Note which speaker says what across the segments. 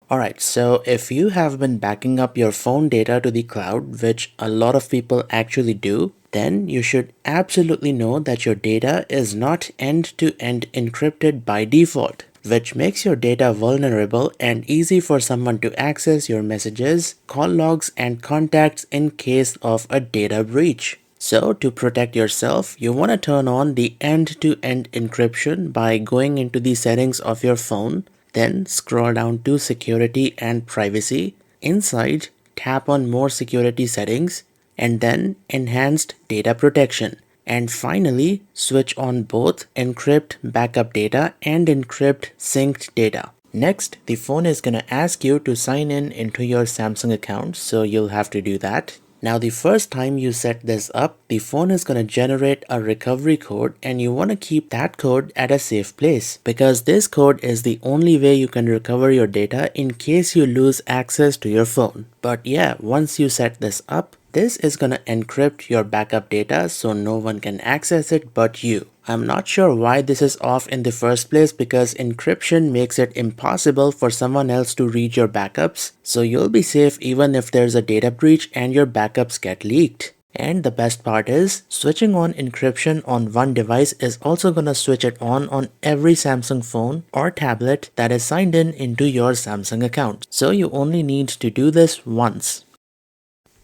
Speaker 1: Alright, so if you have been backing up your phone data to the cloud, which a lot of people actually do, then you should absolutely know that your data is not end-to-end encrypted by default, which makes your data vulnerable and easy for someone to access your messages, call logs, and contacts in case of a data breach. So to protect yourself, you want to turn on the end-to-end encryption by going into the settings of your phone, then scroll down to security and privacy. Inside, tap on more security settings and then enhanced data protection. And finally, switch on both encrypt backup data and encrypt synced data. Next, the phone is going to ask you to sign in into your Samsung account, so you'll have to do that. Now the first time you set this up, the phone is going to generate a recovery code and you want to keep that code at a safe place because this code is the only way you can recover your data in case you lose access to your phone. But yeah, once you set this up, this is going to encrypt your backup data so no one can access it but you. I'm not sure why this is off in the first place because encryption makes it impossible for someone else to read your backups, so you'll be safe even if there's a data breach and your backups get leaked. And the best part is, switching on encryption on one device is also gonna switch it on every Samsung phone or tablet that is signed in into your Samsung account. So you only need to do this once.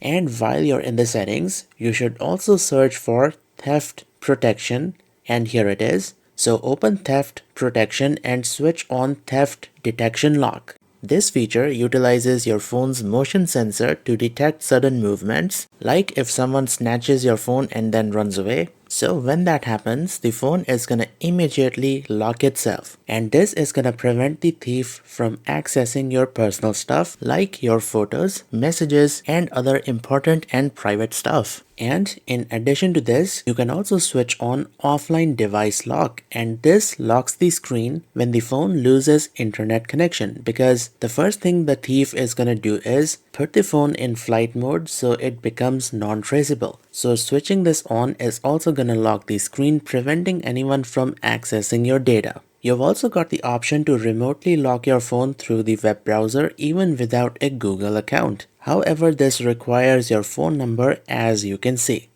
Speaker 1: And while you're in the settings, you should also search for theft protection, and here it is. So open theft protection and switch on theft detection lock. This feature utilizes your phone's motion sensor to detect sudden movements, like if someone snatches your phone and then runs away. So when that happens, the phone is gonna immediately lock itself. And this is gonna prevent the thief from accessing your personal stuff like your photos, messages, and other important and private stuff. And in addition to this, you can also switch on offline device lock, and this locks the screen when the phone loses internet connection, because the first thing the thief is gonna do is put the phone in flight mode so it becomes non-traceable. So switching this on is also gonna lock the screen, preventing anyone from accessing your data. You've also got the option to remotely lock your phone through the web browser even without a Google account. However, this requires your phone number, as you can see.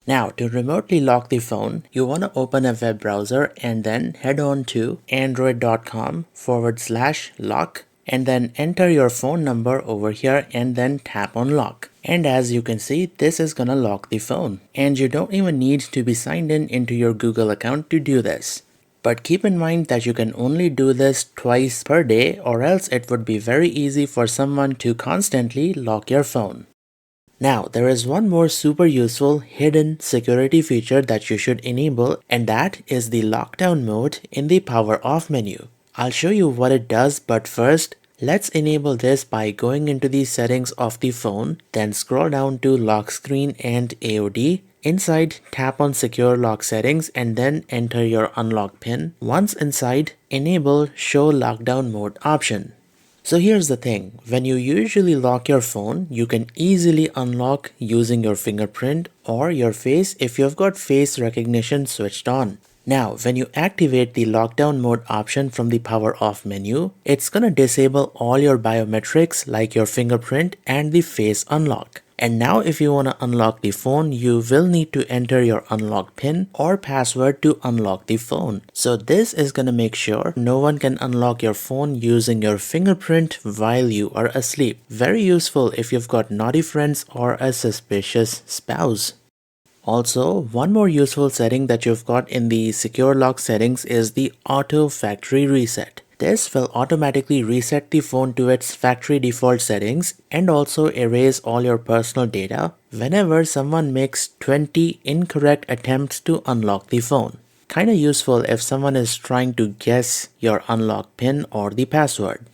Speaker 1: Now, to remotely lock the phone, you want to open a web browser and then head on to android.com/lock and then enter your phone number over here and then tap on lock. And as you can see, this is gonna lock the phone. And you don't even need to be signed in into your Google account to do this. But keep in mind that you can only do this twice per day, or else it would be very easy for someone to constantly lock your phone. Now, there is one more super useful hidden security feature that you should enable, and that is the lockdown mode in the power off menu. I'll show you what it does, but first, let's enable this by going into the settings of the phone, then scroll down to lock screen and AOD. Inside, tap on secure lock settings and then enter your unlock pin. Once inside, enable show lockdown mode option. So here's the thing, when you usually lock your phone, you can easily unlock using your fingerprint or your face if you've got face recognition switched on. Now, when you activate the lockdown mode option from the power off menu, it's gonna disable all your biometrics like your fingerprint and the face unlock. And now if you want to unlock the phone, you will need to enter your unlock pin or password to unlock the phone. So this is going to make sure no one can unlock your phone using your fingerprint while you are asleep. Very useful if you've got naughty friends or a suspicious spouse. Also, one more useful setting that you've got in the secure lock settings is the auto factory reset. This will automatically reset the phone to its factory default settings and also erase all your personal data whenever someone makes 20 incorrect attempts to unlock the phone. Kinda useful if someone is trying to guess your unlock pin or the password.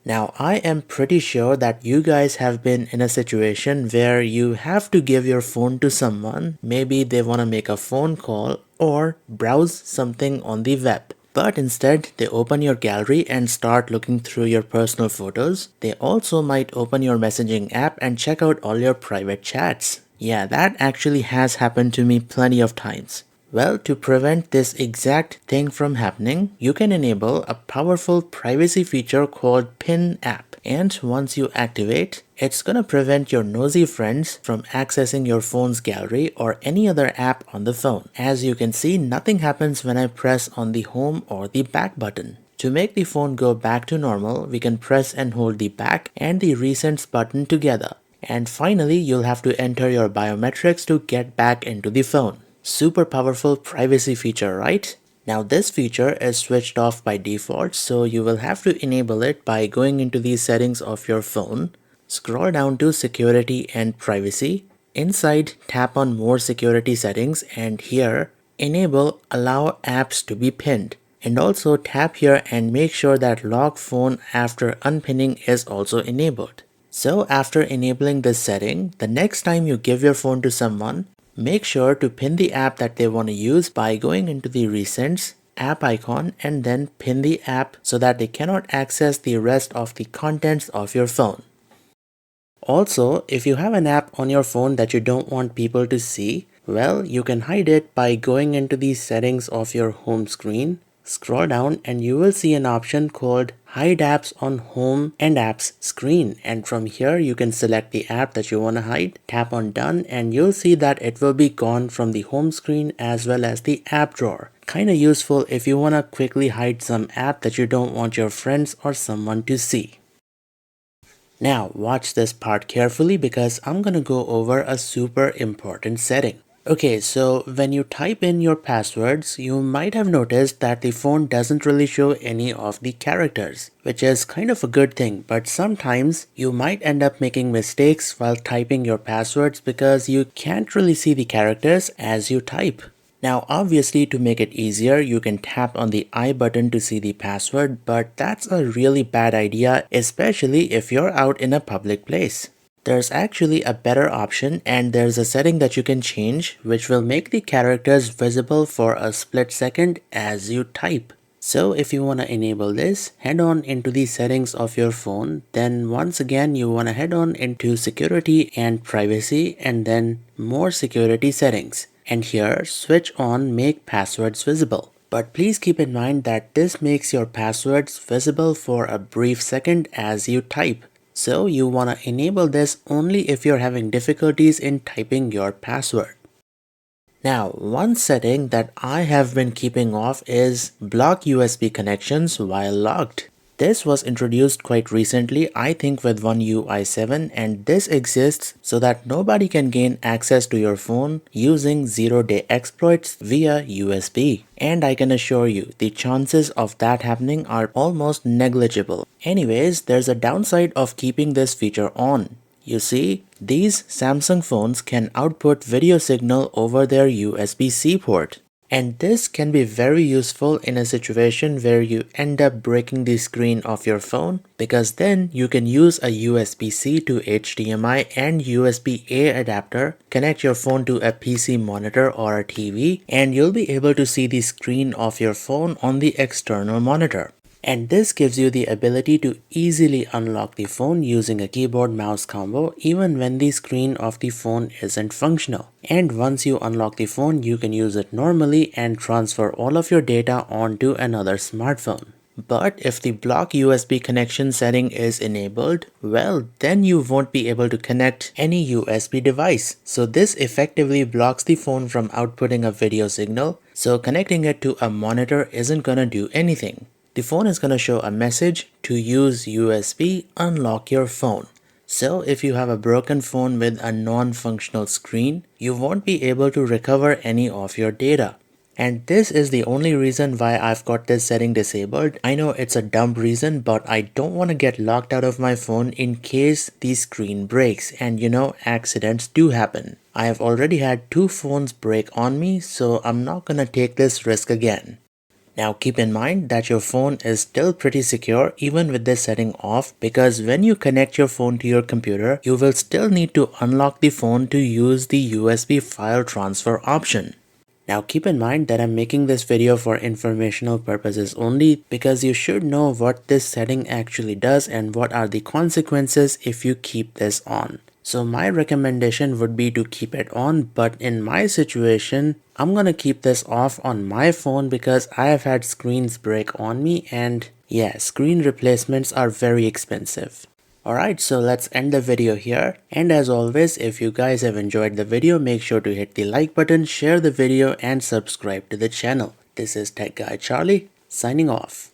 Speaker 1: Now, I am pretty sure that you guys have been in a situation where you have to give your phone to someone. Maybe they want to make a phone call or browse something on the web. But instead, they open your gallery and start looking through your personal photos. They also might open your messaging app and check out all your private chats. Yeah, that actually has happened to me plenty of times. Well, to prevent this exact thing from happening, you can enable a powerful privacy feature called Pin App. And once you activate, it's gonna prevent your nosy friends from accessing your phone's gallery or any other app on the phone. As you can see, nothing happens when I press on the home or the back button. To make the phone go back to normal, we can press and hold the back and the recents button together. And finally, you'll have to enter your biometrics to get back into the phone. Super powerful privacy feature, right? Now this feature is switched off by default, so you will have to enable it by going into the settings of your phone, scroll down to security and privacy. Inside, tap on more security settings and here, enable allow apps to be pinned. And also tap here and make sure that lock phone after unpinning is also enabled. So after enabling this setting, the next time you give your phone to someone, make sure to pin the app that they want to use by going into the recents, app icon and then pin the app so that they cannot access the rest of the contents of your phone. Also, if you have an app on your phone that you don't want people to see, well, you can hide it by going into the settings of your home screen, scroll down and you will see an option called Hide Apps on Home and Apps screen, and from here you can select the app that you want to hide, tap on Done and you'll see that it will be gone from the home screen as well as the app drawer. Kinda useful if you want to quickly hide some app that you don't want your friends or someone to see. Now watch this part carefully because I'm gonna go over a super important setting. Okay, so when you type in your passwords, you might have noticed that the phone doesn't really show any of the characters, which is kind of a good thing, but sometimes you might end up making mistakes while typing your passwords because you can't really see the characters as you type. Now obviously to make it easier, you can tap on the I button to see the password, but that's a really bad idea, especially if you're out in a public place. There's actually a better option and there's a setting that you can change which will make the characters visible for a split second as you type. So if you want to enable this, head on into the settings of your phone, then once again you want to head on into security and privacy and then more security settings. And here switch on make passwords visible. But please keep in mind that this makes your passwords visible for a brief second as you type. So you want to enable this only if you're having difficulties in typing your password. Now, one setting that I have been keeping off is block USB connections while logged. This was introduced quite recently, I think with One UI 7, and this exists so that nobody can gain access to your phone using zero-day exploits via USB. And I can assure you, the chances of that happening are almost negligible. Anyways, there's a downside of keeping this feature on. You see, these Samsung phones can output video signal over their USB-C port. And this can be very useful in a situation where you end up breaking the screen of your phone, because then you can use a USB-C to HDMI and USB-A adapter, connect your phone to a PC monitor or a TV, and you'll be able to see the screen of your phone on the external monitor. And this gives you the ability to easily unlock the phone using a keyboard mouse combo even when the screen of the phone isn't functional. And once you unlock the phone, you can use it normally and transfer all of your data onto another smartphone. But if the block USB connection setting is enabled, well, then you won't be able to connect any USB device. So this effectively blocks the phone from outputting a video signal, so connecting it to a monitor isn't gonna do anything. The phone is going to show a message to use USB, unlock your phone. So if you have a broken phone with a non-functional screen, you won't be able to recover any of your data. And this is the only reason why I've got this setting disabled. I know it's a dumb reason, but I don't want to get locked out of my phone in case the screen breaks, and you know, accidents do happen. I have already had 2 phones break on me, so I'm not gonna take this risk again. Now keep in mind that your phone is still pretty secure even with this setting off, because when you connect your phone to your computer, you will still need to unlock the phone to use the USB file transfer option. Now keep in mind that I'm making this video for informational purposes only, because you should know what this setting actually does and what are the consequences if you keep this on. So my recommendation would be to keep it on, but in my situation, I'm gonna keep this off on my phone because I have had screens break on me, and yeah, screen replacements are very expensive. Alright, so let's end the video here. And as always, if you guys have enjoyed the video, make sure to hit the like button, share the video, and subscribe to the channel. This is Tech Guy Charlie, signing off.